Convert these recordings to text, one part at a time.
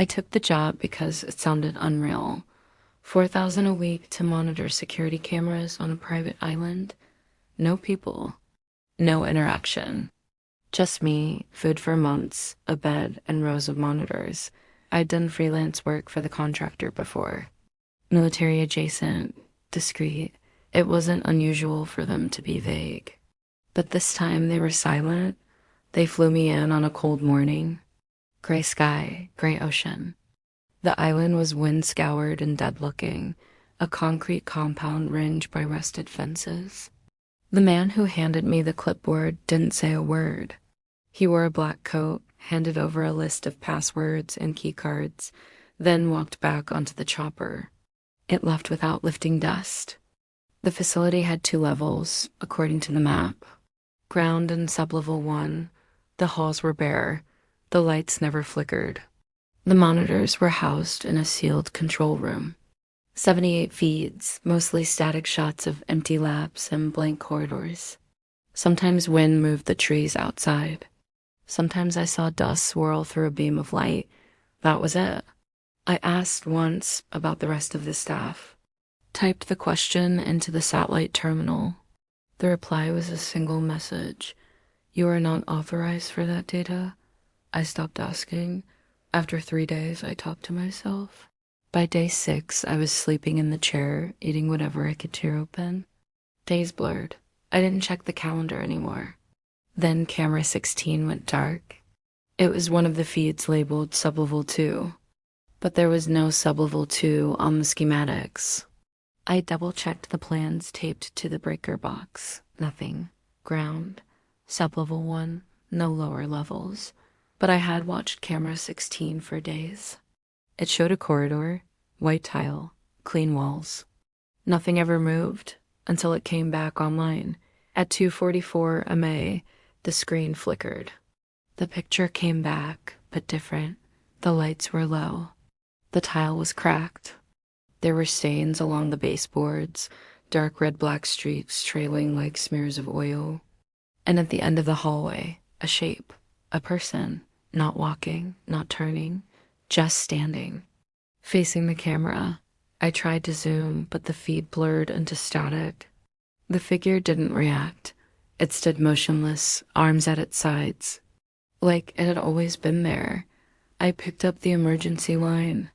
I took the job because it sounded unreal. 4,000 a week to monitor security cameras on a private island. No people. No interaction. Just me, food for months, a bed, and rows of monitors. I'd done freelance work for the contractor before. Military adjacent, discreet. It wasn't unusual for them to be vague. But this time they were silent. They flew me in on a cold morning. Gray sky, gray ocean. The island was wind-scoured and dead-looking, a concrete compound ringed by rusted fences. The man who handed me the clipboard didn't say a word. He wore a black coat, handed over a list of passwords and keycards, then walked back onto the chopper. It left without lifting dust. The facility had 2 levels, according to the map. Ground and sublevel 1. The halls were bare. The lights never flickered. The monitors were housed in a sealed control room. 78 feeds, mostly static shots of empty labs and blank corridors. Sometimes wind moved the trees outside. Sometimes I saw dust swirl through a beam of light. That was it. I asked once about the rest of the staff. Typed the question into the satellite terminal. The reply was a single message. You are not authorized for that data. I stopped asking. After 3 days, I talked to myself. By day 6, I was sleeping in the chair, eating whatever I could tear open. Days blurred. I didn't check the calendar anymore. Then camera 16 went dark. It was one of the feeds labeled sublevel 2, but there was no sublevel 2 on the schematics. I double-checked the plans taped to the breaker box. Nothing. Ground. Sublevel 1. No lower levels. But I had watched camera 16 for days. It showed a corridor, white tile, clean walls. Nothing ever moved until it came back online. At 2:44 MA, the screen flickered. The picture came back, but different. The lights were low. The tile was cracked. There were stains along the baseboards, dark red-black streaks trailing like smears of oil. And at the end of the hallway, a shape, a person. Not walking, not turning, just standing. Facing the camera, I tried to zoom, but the feed blurred into static. The figure didn't react. It stood motionless, arms at its sides. Like it had always been there. I picked up the emergency line.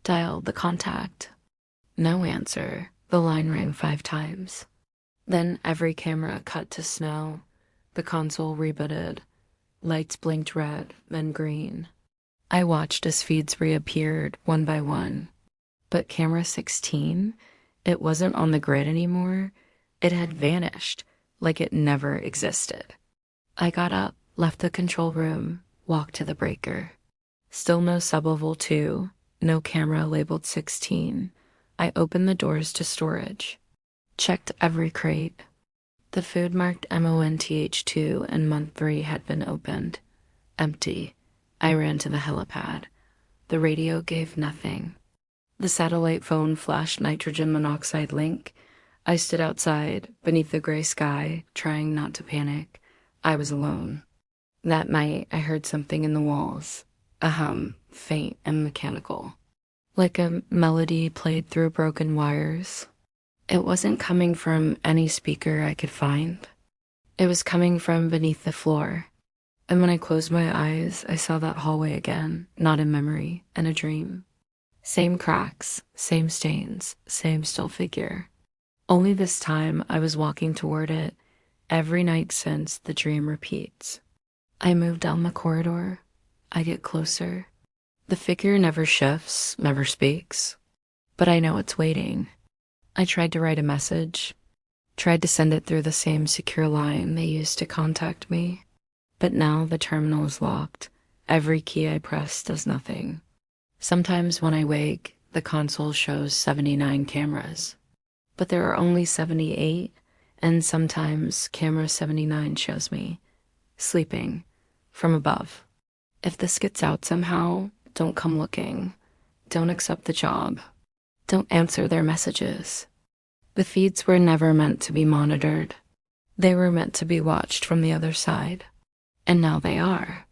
Dialed the contact. No answer. The line rang 5 times. Then every camera cut to snow. The console rebooted. Lights blinked red, then green. I watched as feeds reappeared one by one. But camera 16, it wasn't on the grid anymore. It had vanished, like it never existed. I got up, left the control room, walked to the breaker. Still no sublevel 2, no camera labeled 16. I opened the doors to storage. Checked every crate. The food marked MONTH2 and month 3 had been opened. Empty. I ran to the helipad. The radio gave nothing. The satellite phone flashed nitrogen monoxide link. I stood outside, beneath the gray sky, trying not to panic. I was alone. That night, I heard something in the walls. A hum, faint and mechanical. Like a melody played through broken wires. It wasn't coming from any speaker I could find. It was coming from beneath the floor. And when I closed my eyes, I saw that hallway again, not in memory, in a dream. Same cracks, same stains, same still figure. Only this time I was walking toward it. Every night since, the dream repeats. I move down the corridor. I get closer. The figure never shifts, never speaks. But I know it's waiting. I tried to write a message, tried to send it through the same secure line they used to contact me. But now the terminal is locked. Every key I press does nothing. Sometimes when I wake, the console shows 79 cameras. But there are only 78, and sometimes camera 79 shows me, sleeping, from above. If this gets out somehow, don't come looking. Don't accept the job. Don't answer their messages. The feeds were never meant to be monitored. They were meant to be watched from the other side. And now they are.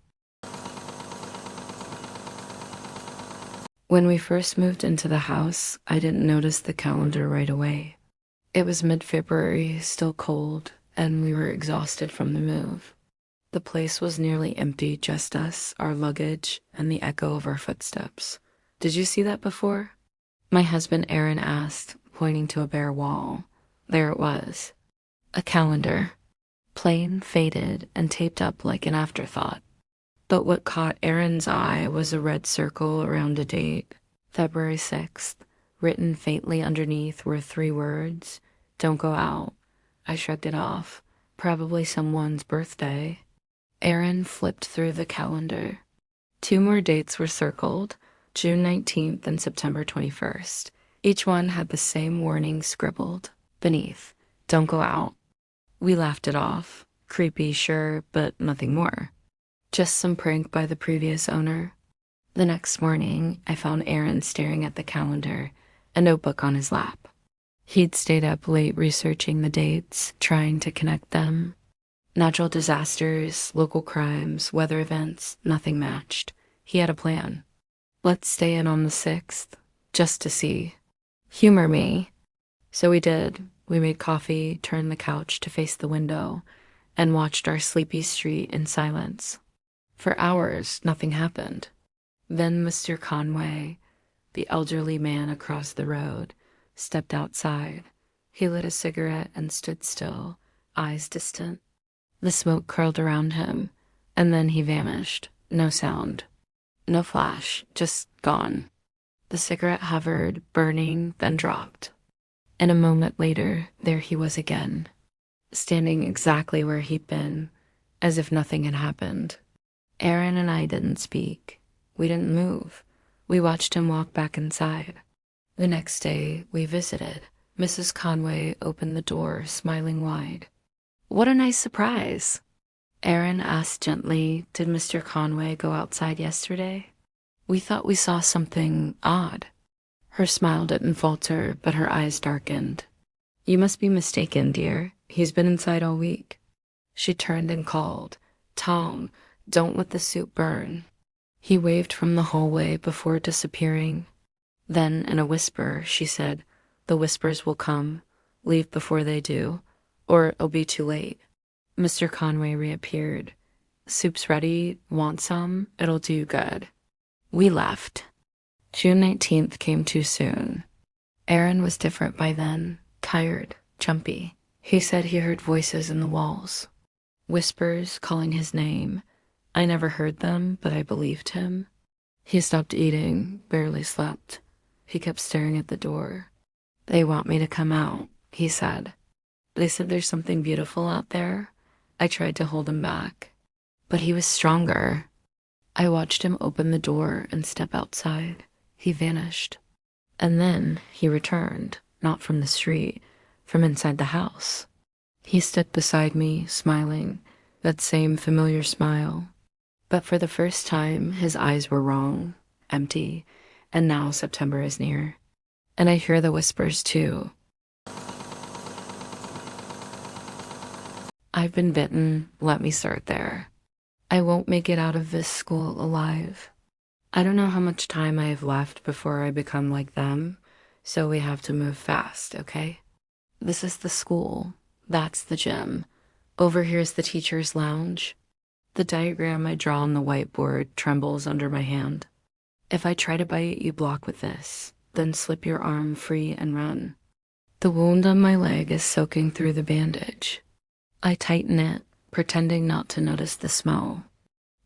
When we first moved into the house, I didn't notice the calendar right away. It was mid-February, still cold, and we were exhausted from the move. The place was nearly empty, just us, our luggage, and the echo of our footsteps. Did you see that before? My husband Aaron asked, pointing to a bare wall. There it was. A calendar. Plain, faded, and taped up like an afterthought. But what caught Aaron's eye was a red circle around a date. February 6th. Written faintly underneath were 3 words. Don't go out. I shrugged it off. Probably someone's birthday. Aaron flipped through the calendar. 2 more dates were circled, June 19th and September 21st. Each one had the same warning scribbled beneath. Don't go out. We laughed it off. Creepy, sure, but nothing more. Just some prank by the previous owner. The next morning, I found Aaron staring at the calendar, a notebook on his lap. He'd stayed up late researching the dates, trying to connect them. Natural disasters, local crimes, weather events, nothing matched. He had a plan. Let's stay in on the 6th, just to see. Humor me. So we did. We made coffee, turned the couch to face the window, and watched our sleepy street in silence. For hours, nothing happened. Then Mr. Conway, the elderly man across the road, stepped outside. He lit a cigarette and stood still, eyes distant. The smoke curled around him, and then he vanished. No sound. No flash, just gone. The cigarette hovered, burning, then dropped. And a moment later, there he was again, standing exactly where he'd been, as if nothing had happened. Aaron and I didn't speak. We didn't move. We watched him walk back inside. The next day, we visited. Mrs. Conway opened the door, smiling wide. What a nice surprise. Aaron asked gently, did Mr. Conway go outside yesterday? We thought we saw something odd. Her smile didn't falter, but her eyes darkened. You must be mistaken, dear. He's been inside all week. She turned and called, Tom, don't let the soup burn. He waved from the hallway before disappearing. Then, in a whisper, she said, the whispers will come. Leave before they do, or it'll be too late. Mr. Conway reappeared. Soup's ready. Want some? It'll do you good. We left. June 19th came too soon. Aaron was different by then, tired, jumpy. He said he heard voices in the walls. Whispers calling his name. I never heard them, but I believed him. He stopped eating, barely slept. He kept staring at the door. They want me to come out, he said. They said there's something beautiful out there. I tried to hold him back, but he was stronger. I watched him open the door and step outside. He vanished. And then he returned, not from the street, from inside the house. He stood beside me, smiling, that same familiar smile. But for the first time, his eyes were wrong, empty, and now September is near. And I hear the whispers too. I've been bitten, let me start there. I won't make it out of this school alive. I don't know how much time I have left before I become like them, so we have to move fast, okay? This is the school. That's the gym. Over here's the teacher's lounge. The diagram I draw on the whiteboard trembles under my hand. If I try to bite, you block with this, then slip your arm free and run. The wound on my leg is soaking through the bandage. I tighten it, pretending not to notice the smell.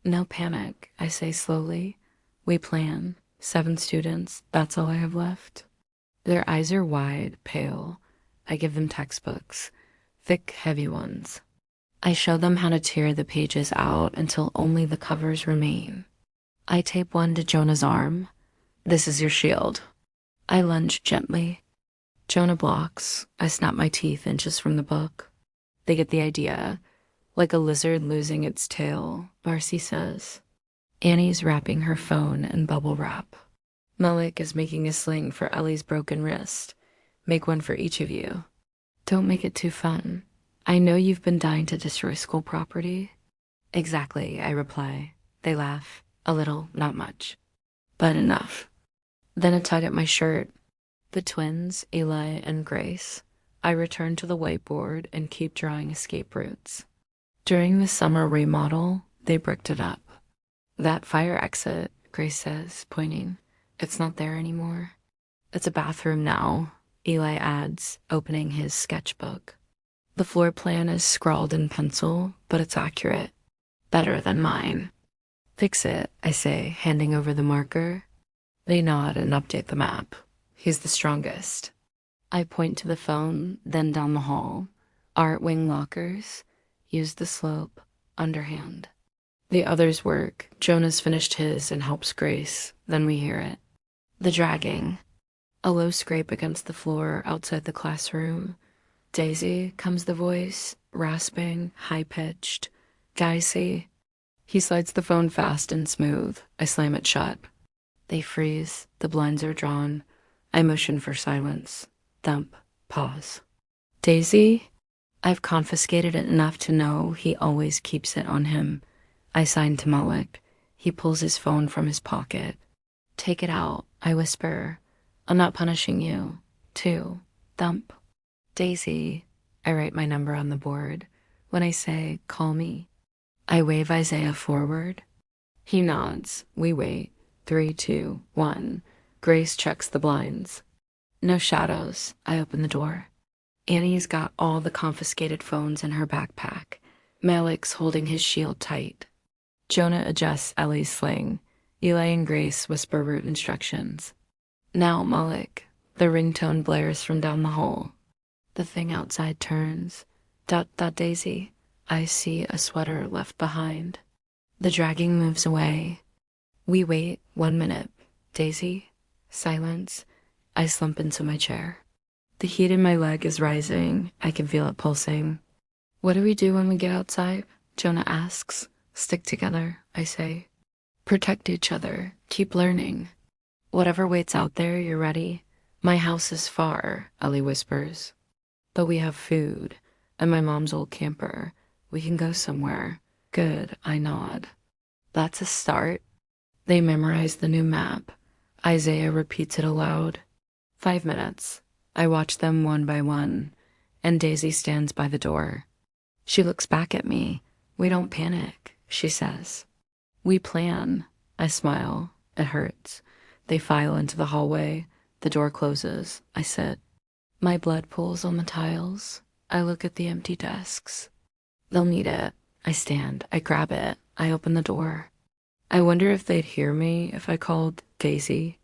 No panic, I say slowly. We plan. 7 students, that's all I have left. Their eyes are wide, pale. I give them textbooks, thick, heavy ones. I show them how to tear the pages out until only the covers remain. I tape one to Jonah's arm. This is your shield. I lunge gently. Jonah blocks. I snap my teeth inches from the book. They get the idea. Like a lizard losing its tail, Marcy says. Annie's wrapping her phone in bubble wrap. Malik is making a sling for Ellie's broken wrist. Make one for each of you. Don't make it too fun. I know you've been dying to destroy school property. Exactly, I reply. They laugh. A little, not much. But enough. Then a tug at my shirt. The twins, Eli and Grace. I return to the whiteboard and keep drawing escape routes. During the summer remodel, they bricked it up. That fire exit, Grace says, pointing. It's not there anymore. It's a bathroom now, Eli adds, opening his sketchbook. The floor plan is scrawled in pencil, but it's accurate. Better than mine. Fix it, I say, handing over the marker. They nod and update the map. He's the strongest. I point to the phone, then down the hall. Art wing lockers. Use the slope. Underhand. The others work. Jonah's finished his and helps Grace. Then we hear it. The dragging. A low scrape against the floor outside the classroom. Daisy, comes the voice, rasping, high-pitched. Daisy. He slides the phone fast and smooth. I slam it shut. They freeze. The blinds are drawn. I motion for silence. Thump. Pause. Daisy? I've confiscated it enough to know he always keeps it on him. I sign to Malik. He pulls his phone from his pocket. Take it out, I whisper. I'm not punishing you. 2. Thump. Daisy. I write my number on the board. When I say, call me, I wave Isaiah forward. He nods. We wait. 3, 2, 1. Grace checks the blinds. No shadows. I open the door. Annie's got all the confiscated phones in her backpack. Malik's holding his shield tight. Jonah adjusts Ellie's sling. Eli and Grace whisper route instructions. Now, Malik. The ringtone blares from down the hall. The thing outside turns. Dot, dot, Daisy. I see a sweater left behind. The dragging moves away. We wait 1 minute. Daisy. Silence. I slump into my chair. The heat in my leg is rising. I can feel it pulsing. What do we do when we get outside? Jonah asks. Stick together, I say. Protect each other. Keep learning. Whatever waits out there, you're ready. My house is far, Ellie whispers. But we have food, and my mom's old camper. We can go somewhere. Good, I nod. That's a start. They memorize the new map. Isaiah repeats it aloud. 5 minutes. I watch them one by one, and Daisy stands by the door. She looks back at me. We don't panic, she says. We plan. I smile. It hurts. They file into the hallway. The door closes. I sit. My blood pools on the tiles. I look at the empty desks. They'll need it. I stand. I grab it. I open the door. I wonder if they'd hear me if I called Daisy.